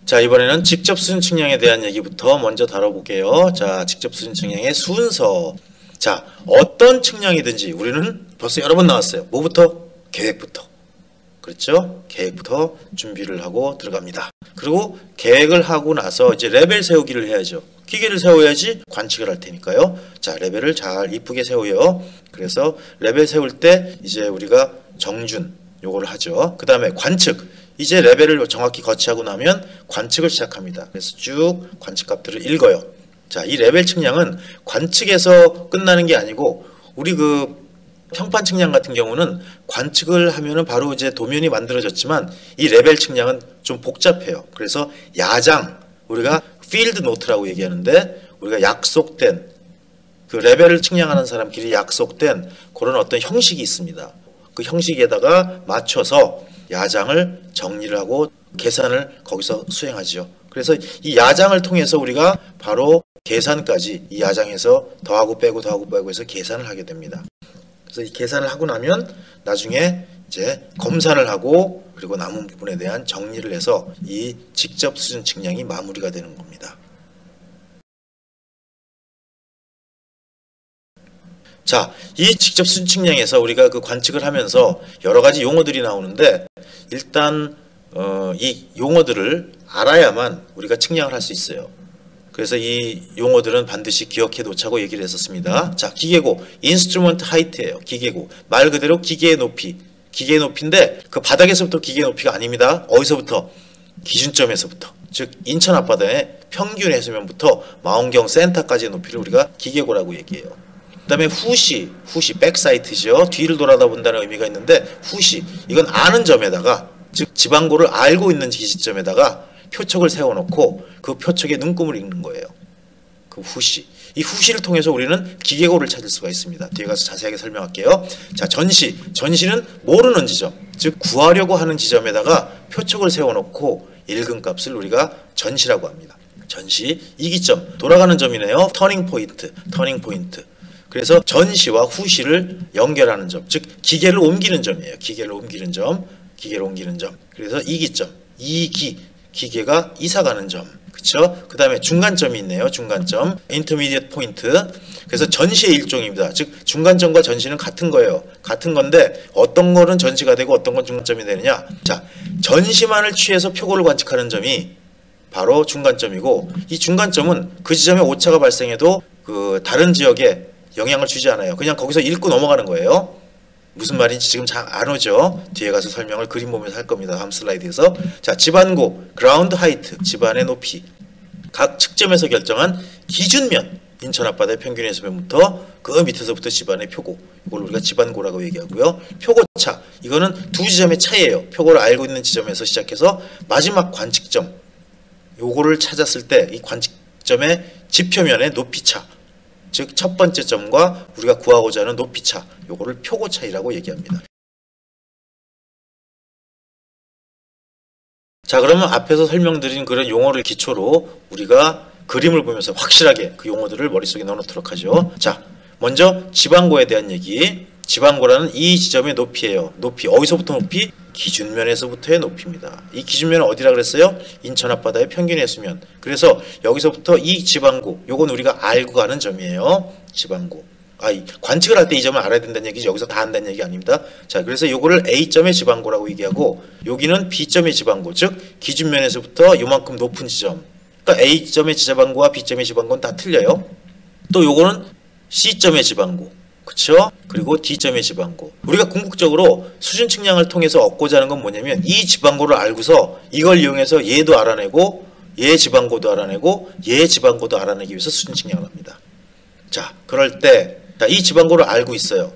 자, 이번에는 직접 수준 측량에 대한 얘기부터 먼저 다뤄볼게요. 자, 직접 수준 측량의 순서. 자, 어떤 측량이든지 우리는 벌써 여러 번 나왔어요. 뭐부터? 계획부터. 그렇죠? 계획부터 준비를 하고 들어갑니다. 그리고 계획을 하고 나서 이제 레벨 세우기를 해야죠. 기계를 세워야지 관측을 할 테니까요. 자, 레벨을 잘 이쁘게 세워요. 그래서 레벨 세울 때 이제 우리가 정준 요거를 하죠. 그 다음에 관측. 이제 레벨을 정확히 거치하고 나면 관측을 시작합니다. 그래서 쭉 관측값들을 읽어요. 자, 이 레벨 측량은 관측에서 끝나는 게 아니고 우리 그 평판 측량 같은 경우는 관측을 하면은 바로 이제 도면이 만들어졌지만 이 레벨 측량은 좀 복잡해요. 그래서 야장, 우리가 필드 노트라고 얘기하는데 우리가 약속된 그 레벨을 측량하는 사람끼리 약속된 그런 어떤 형식이 있습니다. 그 형식에다가 맞춰서 야장을 정리를 하고 계산을 거기서 수행하죠. 그래서 이 야장을 통해서 우리가 바로 계산까지 이 야장에서 더하고 빼고 해서 계산을 하게 됩니다. 그래서 이 계산을 하고 나면 나중에 이제 검사를 하고 그리고 남은 부분에 대한 정리를 해서 이 직접 수준 측량이 마무리가 되는 겁니다. 자, 이 직접 수준 측량에서 우리가 그 관측을 하면서 여러 가지 용어들이 나오는데 일단 이 용어들을 알아야만 우리가 측량을 할 수 있어요. 그래서 이 용어들은 반드시 기억해 놓자고 얘기를 했었습니다. 자, 기계고 인스트루먼트 하이트예요. 기계고 말 그대로 기계의 높이. 기계의 높이인데 그 바닥에서부터 기계의 높이가 아닙니다. 어디서부터? 기준점에서부터. 즉 인천 앞바다의 평균 해수면부터 망원경 센터까지의 높이를 우리가 기계고라고 얘기해요. 그 다음에 후시 백사이트죠. 뒤를 돌아다 본다는 의미가 있는데 후시, 이건 아는 점에다가 즉 지방고를 알고 있는 지점에다가 표척을 세워놓고 그 표척의 눈금을 읽는 거예요. 그 후시. 이 후시를 통해서 우리는 기계고를 찾을 수가 있습니다. 뒤에 가서 자세하게 설명할게요. 자, 전시는 모르는 지점, 즉 구하려고 하는 지점에다가 표척을 세워놓고 읽은 값을 우리가 전시라고 합니다. 전시, 이기점, 돌아가는 점이네요. 터닝 포인트. 그래서 전시와 후시를 연결하는 점, 즉 기계를 옮기는 점이에요. 기계를 옮기는 점. 그래서 이기점, 기계가 이사가는 점. 그쵸? 그 다음에 중간점이 있네요. 중간점, intermediate point. 그래서 전시의 일종입니다. 즉 중간점과 전시는 같은 거예요. 같은 건데 어떤 거는 전시가 되고 어떤 건 중간점이 되느냐. 자, 전시만을 취해서 표고를 관측하는 점이 바로 중간점이고, 이 중간점은 그 지점에 오차가 발생해도 그 다른 지역에 영향을 주지 않아요. 그냥 거기서 읽고 넘어가는 거예요. 무슨 말인지 지금 잘 안 오죠? 뒤에 가서 설명을 그림 보면서 할 겁니다. 다음 슬라이드에서. 자, 지반고, 그라운드 하이트, 지반의 높이. 각 측점에서 결정한 기준면, 인천 앞바다의 평균 해수면부터 그 밑에서부터 지반의 표고. 이걸 우리가 지반고라고 얘기하고요. 표고차, 이거는 두 지점의 차이예요. 표고를 알고 있는 지점에서 시작해서 마지막 관측점. 요거를 찾았을 때 이 관측점의 지표면의 높이차. 즉 첫 번째 점과 우리가 구하고자 하는 높이차, 요거를 표고 차이라고 얘기합니다. 자, 그러면 앞에서 설명드린 그런 용어를 기초로 우리가 그림을 보면서 확실하게 그 용어들을 머릿속에 넣어놓도록 하죠. 자, 먼저 지방고에 대한 얘기. 지방고라는 이 지점의 높이예요. 높이, 어디서부터 높이? 기준면에서부터의 높이입니다. 이 기준면은 어디라 그랬어요? 인천 앞바다의 평균 해수면. 그래서 여기서부터 이 지방고, 요건 우리가 알고 가는 점이에요. 지방고. 관측을 할 때 이 점을 알아야 된다는 얘기지 여기서 다 안다는 얘기 아닙니다. 자, 그래서 요거를 A점의 지방고라고 얘기하고, 여기는 B점의 지방고, 즉 기준면에서부터 요만큼 높은 지점. 그러니까 A점의 지방고와 B점의 지방고는 다 틀려요. 또 요거는 C점의 지방고. 그쵸? 그리고 D점의 지방고. 우리가 궁극적으로 수준 측량을 통해서 얻고자 하는 건 뭐냐면 이 지방고를 알고서 이걸 이용해서 얘도 알아내고 얘 지방고도 알아내고 얘 지방고도 알아내기 위해서 수준 측량을 합니다. 자, 그럴 때 이 지방고를 알고 있어요.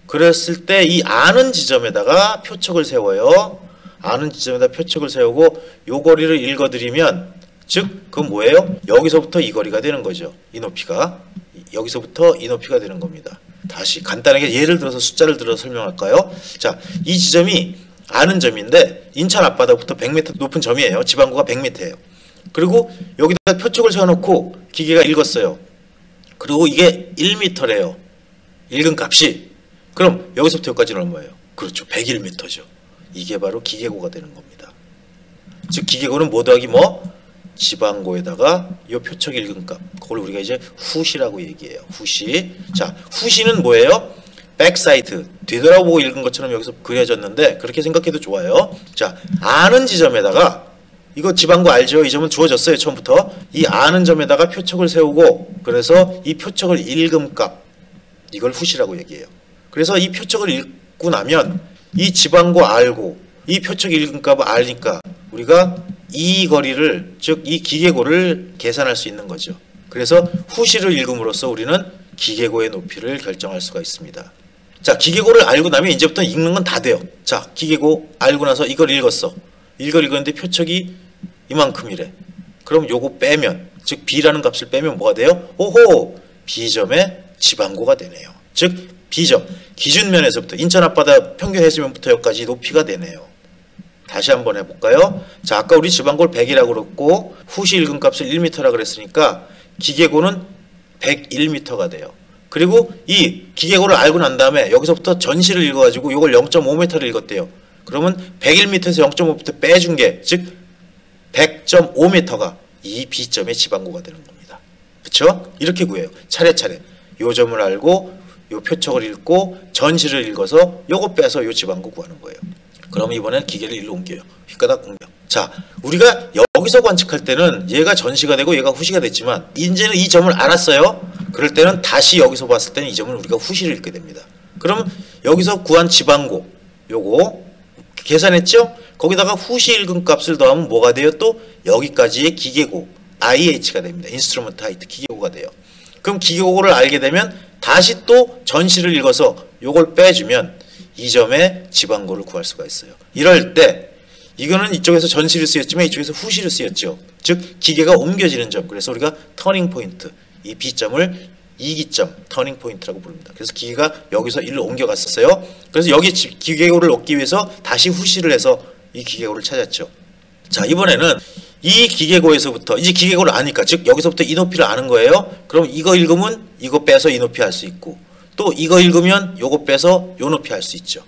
그랬을 때 이 아는 지점에다가 표척을 세워요. 아는 지점에다 표척을 세우고 요 거리를 읽어드리면 즉 그건 뭐예요? 여기서부터 이 거리가 되는 거죠. 이 높이가. 여기서부터 이 높이가 되는 겁니다. 다시 간단하게 예를 들어서 숫자를 들어서 설명할까요? 자, 이 지점이 아는 점인데 인천 앞바다부터 100m 높은 점이에요. 지방고가 100m예요. 그리고 여기다 표척을 세워놓고 기계가 읽었어요. 그리고 이게 1m래요. 읽은 값이. 그럼 여기서부터 여기까지는 얼마예요? 그렇죠. 101m죠. 이게 바로 기계고가 되는 겁니다. 즉 기계고는 뭐 더하기 뭐? 지방고에다가 요 표적 일근값, 그걸 우리가 이제 후시라고 얘기해요. 후시. 자, 후시는 뭐예요? 백사이드, 뒤돌아보고 읽은 것처럼 여기서 그려졌는데 그렇게 생각해도 좋아요. 자, 아는 지점에다가, 이거 지방고 알죠? 이 점은 주어졌어요, 처음부터. 이 아는 점에다가 표적을 세우고, 그래서 이 표적을 일금값, 이걸 후시라고 얘기해요. 그래서 이 표적을 읽고 나면 이 지방고 알고 이 표적 일근값을 알니까 우리가 이 거리를, 즉 이 기계고를 계산할 수 있는 거죠. 그래서 후시를 읽음으로써 우리는 기계고의 높이를 결정할 수가 있습니다. 자, 기계고를 알고 나면 이제부터 읽는 건 다 돼요. 자, 기계고 알고 나서 이걸 읽었어. 이걸 읽었는데 표적이 이만큼이래. 그럼 요거 빼면, 즉 B라는 값을 빼면 뭐가 돼요? 오호! B점의 지방고가 되네요. 즉 B점, 기준면에서부터 인천 앞바다 평균 해수면부터 여기까지 높이가 되네요. 다시 한번 해볼까요? 자, 아까 우리 지방고를 100이라고 그랬고 후시 일근값을 1m라고 그랬으니까 기계고는 101m가 돼요. 그리고 이 기계고를 알고 난 다음에 여기서부터 전시를 읽어가지고 이걸 0.5m를 읽었대요. 그러면 101m에서 0.5m 빼준 게, 즉 100.5m가 이 B점의 지방고가 되는 겁니다. 그렇죠? 이렇게 구해요. 차례차례. 요 점을 알고 요 표적을 읽고 전시를 읽어서 요거 빼서 요 지방고 구하는 거예요. 그럼 이번엔 기계를 일로 옮겨요. 휘가닥 공명. 자, 우리가 여기서 관측할 때는 얘가 전시가 되고 얘가 후시가 됐지만 이제는 이 점을 알았어요. 그럴 때는 다시 여기서 봤을 때는 이 점을 우리가 후시를 읽게 됩니다. 그럼 여기서 구한 지방고 요거 계산했죠? 거기다가 후시 읽은 값을 더하면 뭐가 돼요? 또 여기까지의 기계고 IH가 됩니다. 인스트루먼트 하이트 기계고가 돼요. 그럼 기계고를 알게 되면 다시 또 전시를 읽어서 요걸 빼주면 이 점의 지방고를 구할 수가 있어요. 이럴 때 이거는 이쪽에서 전시를 쓰였지만 이쪽에서 후시를 쓰였죠. 즉 기계가 옮겨지는 점. 그래서 우리가 터닝 포인트, 이 B점을 이기점, 터닝 포인트라고 부릅니다. 그래서 기계가 여기서 일로 옮겨갔었어요. 그래서 여기 기계고를 얻기 위해서 다시 후시를 해서 이 기계고를 찾았죠. 자, 이번에는 이 기계고에서부터 이제 기계고를 아니까, 즉 여기서부터 이 높이를 아는 거예요. 그럼 이거 읽으면 이거 빼서 이 높이 할 수 있고, 또 이거 읽으면 요거 빼서 요 높이 할 수 있죠.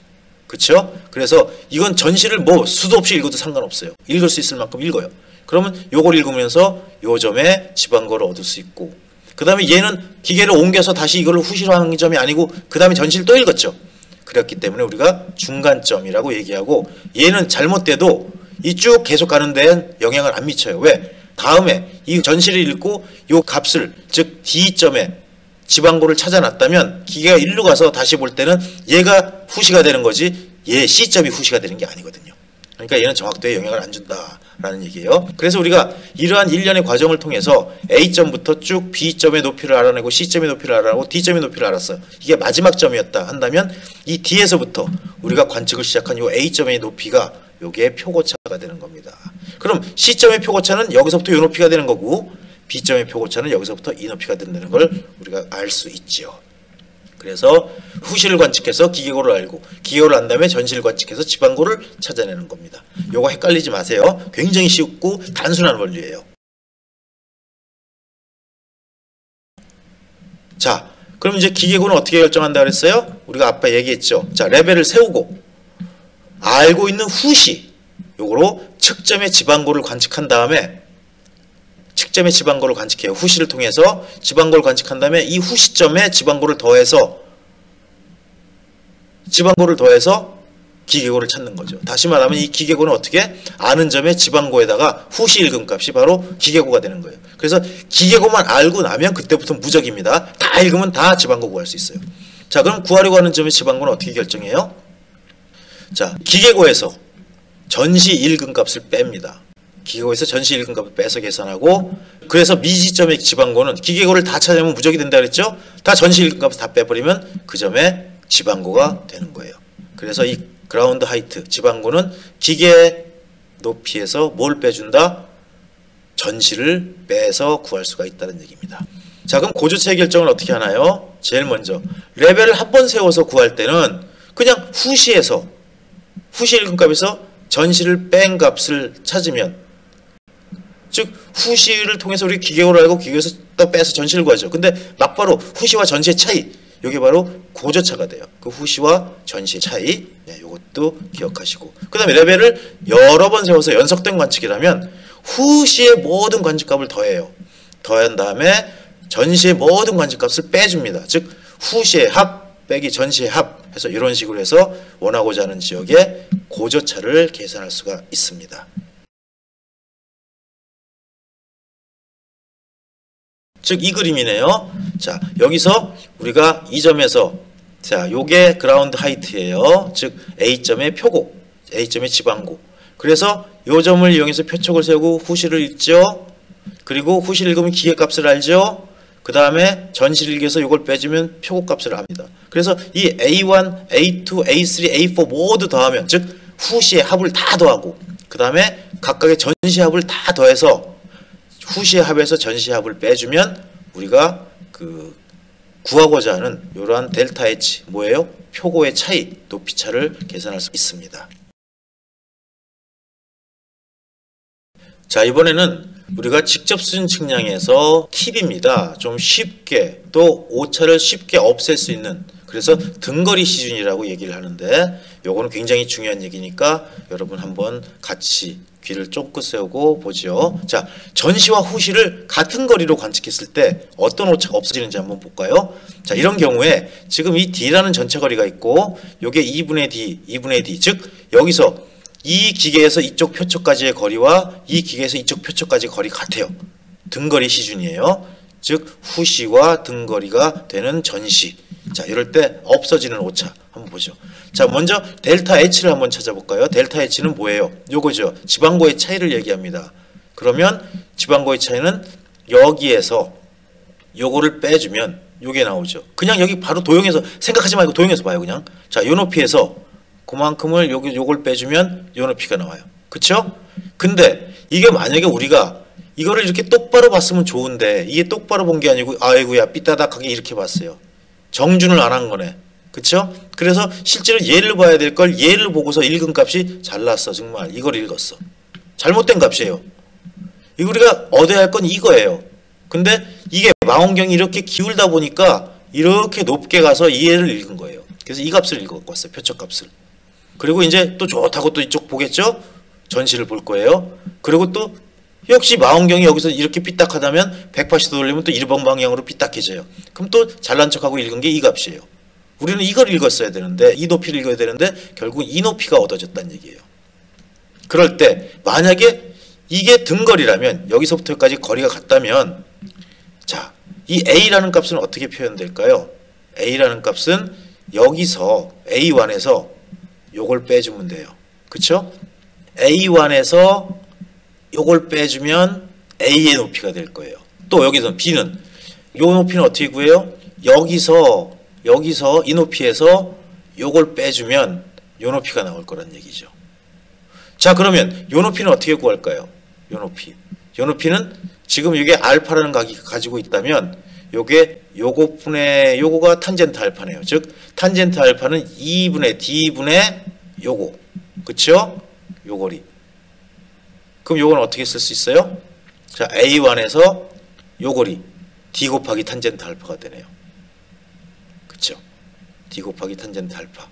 그렇죠? 그래서 이건 전시를 뭐 수도 없이 읽어도 상관없어요. 읽을 수 있을 만큼 읽어요. 그러면 요걸 읽으면서 요 점에 지방고를 얻을 수 있고, 그 다음에 얘는 기계를 옮겨서 다시 이걸 후시로 하는 점이 아니고 그 다음에 전시를 또 읽었죠. 그렇기 때문에 우리가 중간점이라고 얘기하고, 얘는 잘못돼도 이 쭉 계속 가는 데는 영향을 안 미쳐요. 왜? 다음에 이 전시를 읽고 요 값을, 즉 D점에 지방고를 찾아놨다면 기계가 일로 가서 다시 볼 때는 얘가 후시가 되는 거지 얘 C점이 후시가 되는 게 아니거든요. 그러니까 얘는 정확도에 영향을 안 준다라는 얘기예요. 그래서 우리가 이러한 일련의 과정을 통해서 A점부터 쭉 B점의 높이를 알아내고 C점의 높이를 알아내고 D점의 높이를 알았어요. 이게 마지막 점이었다 한다면 이 D에서부터 우리가 관측을 시작한 요 A점의 높이가 요게 표고차가 되는 겁니다. 그럼 C점의 표고차는 여기서부터 요 높이가 되는 거고 B점의 표고차는 여기서부터 이 높이가 된다는 걸 우리가 알 수 있죠. 그래서 후시를 관측해서 기계고를 알고, 기계고를 안 다음에 전시를 관측해서 지방고를 찾아내는 겁니다. 요거 헷갈리지 마세요. 굉장히 쉽고 단순한 원리예요. 자, 그럼 이제 기계고는 어떻게 결정한다 그랬어요? 우리가 아까 얘기했죠. 자, 레벨을 세우고 알고 있는 후시, 요거로 측점의 지방고를 관측한 다음에 측점의 지방고를 관측해요. 후시를 통해서 지방고를 관측한 다음에 이 후시점에 지방고를 더해서 기계고를 찾는 거죠. 다시 말하면 이 기계고는 어떻게? 아는 점의 지방고에다가 후시 읽음값이 바로 기계고가 되는 거예요. 그래서 기계고만 알고 나면 그때부터 무적입니다. 다 읽으면 다 지방고 구할 수 있어요. 자, 그럼 구하려고 하는 점의 지방고는 어떻게 결정해요? 자, 기계고에서 전시 읽음값을 뺍니다. 기계고에서 전시 읽음값을 빼서 계산하고, 그래서 미지점의 지방고는 기계고를 다 찾으면 무적이 된다 그랬죠? 다 전시 읽음값을 다 빼버리면 그 점에 지방고가 되는 거예요. 그래서 이 그라운드 하이트 지방고는 기계 높이에서 뭘 빼준다? 전시를 빼서 구할 수가 있다는 얘기입니다. 자, 그럼 고조차의 결정을 어떻게 하나요? 제일 먼저 레벨을 한 번 세워서 구할 때는 그냥 후시에서 후시 읽음값에서 전시를 뺀 값을 찾으면, 즉 후시를 통해서 우리 기계고를 알고 기계에서 또 빼서 전시를 구하죠. 근데 막바로 후시와 전시의 차이, 이게 바로 고저차가 돼요. 그 후시와 전시의 차이. 네, 이것도 기억하시고. 그 다음에 레벨을 여러 번 세워서 연속된 관측이라면 후시의 모든 관측값을 더해요. 더한 다음에 전시의 모든 관측값을 빼줍니다. 즉 후시의 합 빼기 전시의 합 해서 이런 식으로 해서 원하고자 하는 지역의 고저차를 계산할 수가 있습니다. 즉 이 그림이네요. 자, 여기서 우리가 이 점에서 자, 요게 그라운드 하이트예요. 즉 A점의 표고, A점의 지방고. 그래서 요 점을 이용해서 표촉을 세우고 후시를 읽죠. 그리고 후시를 읽으면 기계값을 알죠. 그 다음에 전시를 읽어서 요걸 빼주면 표고값을 합니다. 그래서 이 A1, A2, A3, A4 모두 더하면 즉 후시의 합을 다 더하고 그 다음에 각각의 전시 합을 다 더해서 후시의 합에서 전시 합을 빼주면 우리가 그 구하고자 하는 이러한 델타 H 뭐예요? 표고의 차이, 높이차를 계산할 수 있습니다. 자, 이번에는 우리가 직접 수준 측량에서 팁입니다. 좀 쉽게 또 오차를 쉽게 없앨 수 있는 그래서 등거리 시준이라고 얘기를 하는데 요거는 굉장히 중요한 얘기니까 여러분 한번 같이 귀를 쫑긋 세우고 보죠. 자, 전시와 후시를 같은 거리로 관측했을 때 어떤 오차가 없어지는지 한번 볼까요? 자, 이런 경우에 지금 이 D라는 전체 거리가 있고 요게 2분의 D, 2분의 D 즉 여기서 이 기계에서 이쪽 표촉까지의 거리와 이 기계에서 이쪽 표촉까지의 거리가 같아요. 등거리 시준이에요. 즉 후시와 등거리가 되는 전시. 자, 이럴 때 없어지는 오차 한번 보죠. 자, 먼저 델타 H를 한번 찾아볼까요? 델타 H는 뭐예요? 요거죠. 지방고의 차이를 얘기합니다. 그러면 지방고의 차이는 여기에서 요거를 빼주면 요게 나오죠. 그냥 여기 바로 도형에서 생각하지 말고 도형에서 봐요. 그냥. 자, 요 높이에서 그만큼을 요걸 빼주면 요 높이가 나와요. 그쵸? 근데 이게 만약에 우리가 이거를 이렇게 똑바로 봤으면 좋은데 이게 똑바로 본 게 아니고 아이고야 삐따닥하게 이렇게 봤어요. 정준을 안 한 거네. 그쵸? 그래서 실제로 얘를 봐야 될 걸 얘를 보고서 읽은 값이 잘났어. 정말 이걸 읽었어. 잘못된 값이에요. 이거 우리가 얻어야 할 건 이거예요. 근데 이게 망원경이 이렇게 기울다 보니까 이렇게 높게 가서 이 얘를 읽은 거예요. 그래서 이 값을 읽어갖고 왔어요. 표적값을. 그리고 이제 또 좋다고 또 이쪽 보겠죠? 전시를 볼 거예요. 그리고 또 역시 망원경이 여기서 이렇게 삐딱하다면 180도 돌리면 또 일본 방향으로 삐딱해져요. 그럼 또 잘난 척하고 읽은 게 이 값이에요. 우리는 이걸 읽었어야 되는데 이 높이를 읽어야 되는데 결국 이 높이가 얻어졌다는 얘기예요. 그럴 때 만약에 이게 등거리라면 여기서부터 여기까지 거리가 같다면 자, 이 A라는 값은 어떻게 표현될까요? A라는 값은 여기서 A1에서 요걸 빼주면 돼요. 그쵸? A1에서 요걸 빼주면 A의 높이가 될 거예요. 또 여기서 B는 요 높이는 어떻게 구해요? 여기서 이 높이에서 요걸 빼주면 요 높이가 나올 거란 얘기죠. 자, 그러면 요 높이는 어떻게 구할까요? 요 높이. 요 높이는 지금 이게 알파라는 각이 가지고 있다면 요거가 탄젠트 알파네요. 즉 탄젠트 알파는 2분의 D분의 요거. 그쵸? 요 거리. 그럼 요건 어떻게 쓸 수 있어요? 자, A1에서 요 거리 D 곱하기 탄젠트 알파가 되네요. 그쵸? D 곱하기 탄젠트 알파.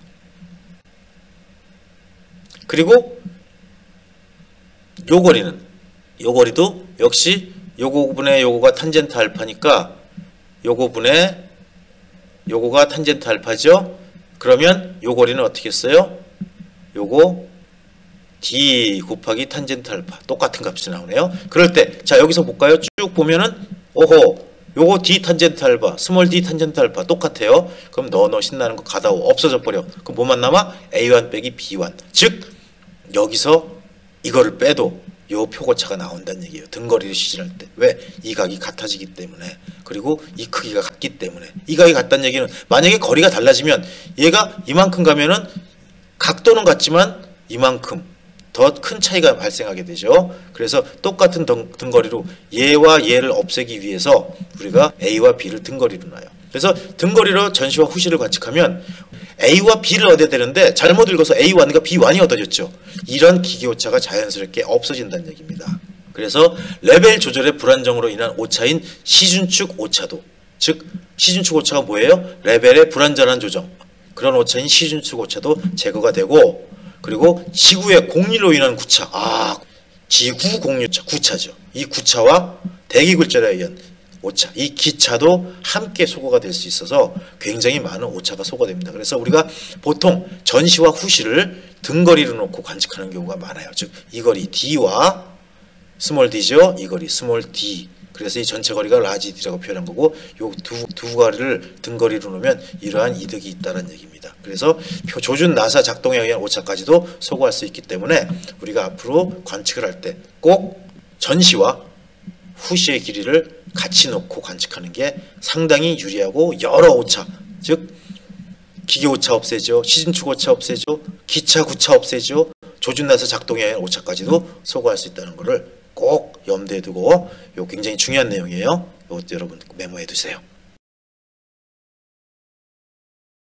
그리고 요 거리도 역시 요거분의 요거가 탄젠트 알파니까 요거분의 요거가 탄젠트 알파죠. 그러면 요 거리는 어떻게 써요? 요거 D 곱하기 탄젠트 알파 똑같은 값이 나오네요. 그럴 때 자 여기서 볼까요? 쭉 보면은 오호 요거 D 탄젠트 알파 스몰 D 탄젠트 알파 똑같아요. 그럼 너 신나는 거 가다오 없어져 버려. 그럼 뭐만 남아? A1 빼기 B1 즉 여기서 이거를 빼도 요 표고차가 나온다는 얘기예요. 등거리를 시전할 때. 왜? 이 각이 같아지기 때문에. 그리고 이 크기가 같기 때문에. 이 각이 같다는 얘기는 만약에 거리가 달라지면 얘가 이만큼 가면은 각도는 같지만 이만큼 더 큰 차이가 발생하게 되죠. 그래서 똑같은 등거리로 얘와 얘를 없애기 위해서 우리가 A와 B를 등거리로 놔요. 그래서 등거리로 전시와 후시를 관측하면 A와 B를 얻어야 되는데 잘못 읽어서 A1과 B1이 얻어졌죠. 이런 기계오차가 자연스럽게 없어진다는 얘기입니다. 그래서 레벨 조절의 불안정으로 인한 오차인 시준축 오차도 즉 시중축 오차가 뭐예요? 레벨의 불완전한 조정. 그런 오차인 시중축 오차도 제거가 되고, 그리고 지구의 공류로 인한 구차. 지구 공유차, 구차죠. 이 구차와 대기굴절에 의한 오차, 이 기차도 함께 소거가 될 수 있어서 굉장히 많은 오차가 소거됩니다. 그래서 우리가 보통 전시와 후시를 등거리로 놓고 관측하는 경우가 많아요. 즉 이 거리 D와 스몰 d죠. 이 거리 스몰 d. 그래서 이 전체 거리가 라지 d라고 표현한 거고, 요 두 거리를 등거리로 놓으면 이러한 이득이 있다는 얘기입니다. 그래서 조준 나사 작동에 의한 오차까지도 소거할 수 있기 때문에 우리가 앞으로 관측을 할 때 꼭 전시와 후시의 길이를 같이 놓고 관측하는 게 상당히 유리하고, 여러 오차, 즉 기계 오차 없애죠, 시중축 오차 없애죠, 기차 구차 없애죠, 조준 나사 작동에 의한 오차까지도 소거할 수 있다는 것을 꼭 염두에 두고, 요 굉장히 중요한 내용이에요. 이것도 여러분 메모해 두세요.